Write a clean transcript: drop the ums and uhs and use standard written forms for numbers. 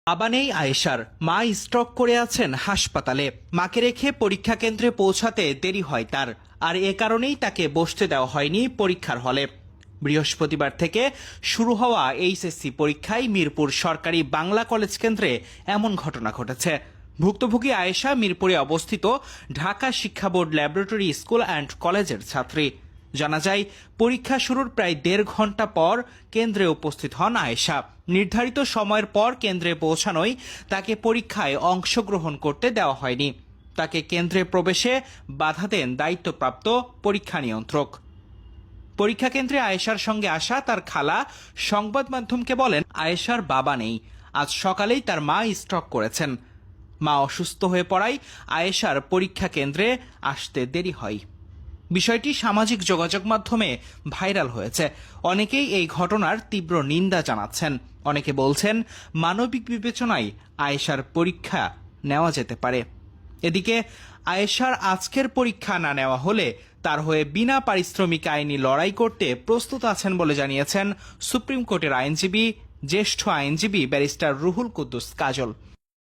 বাবা নেই আয়েশার, মা স্ট্রোক করে আছেন হাসপাতালে। মাকে রেখে পরীক্ষা কেন্দ্রে পৌঁছাতে দেরি হয় তার, আর এ কারণেই তাকে বসতে দেওয়া হয়নি পরীক্ষার হলে। বৃহস্পতিবার থেকে শুরু হওয়া এইচএসসি পরীক্ষায় মিরপুর সরকারি বাংলা কলেজ কেন্দ্রে এমন ঘটনা ঘটেছে। ভুক্তভোগী আয়েশা মিরপুরে অবস্থিত ঢাকা শিক্ষা বোর্ড ল্যাবরেটরি স্কুল অ্যান্ড কলেজের ছাত্রী। জানা যায়, পরীক্ষা শুরুর প্রায় 1.5 ঘন্টা পর কেন্দ্রে উপস্থিত হন আয়েশা। নির্ধারিত সময়ের পর কেন্দ্রে পৌঁছানোয় তাকে পরীক্ষায় অংশগ্রহণ করতে দেওয়া হয়নি। তাকে কেন্দ্রে প্রবেশে বাধা দেন দায়িত্বপ্রাপ্ত পরীক্ষা নিয়ন্ত্রক। পরীক্ষা কেন্দ্রে আয়েশার সঙ্গে আসা তার খালা সংবাদ মাধ্যমকে বলেন, আয়েশার বাবা নেই। আজ সকালেই তার মা স্ট্রোক করেছেন। মা অসুস্থ হয়ে পড়ায় আয়েশার পরীক্ষা কেন্দ্রে আসতে দেরি হয়। বিষয়টি সামাজিক যোগাযোগ মাধ্যমে ভাইরাল হয়েছে। অনেকেই এই ঘটনার তীব্র নিন্দা জানাচ্ছেন। অনেকে বলছেন, মানবিক বিবেচনায় আয়েশার পরীক্ষা নেওয়া যেতে পারে। এদিকে আয়েশার আজকের পরীক্ষা না নেওয়া হলে তার হয়ে বিনা পারিশ্রমিক আইনি লড়াই করতে প্রস্তুত আছেন বলে জানিয়েছেন সুপ্রিম কোর্টের আইনজীবী, জ্যেষ্ঠ আইনজীবী ব্যারিস্টার রুহুল কুদ্দুস কাজল।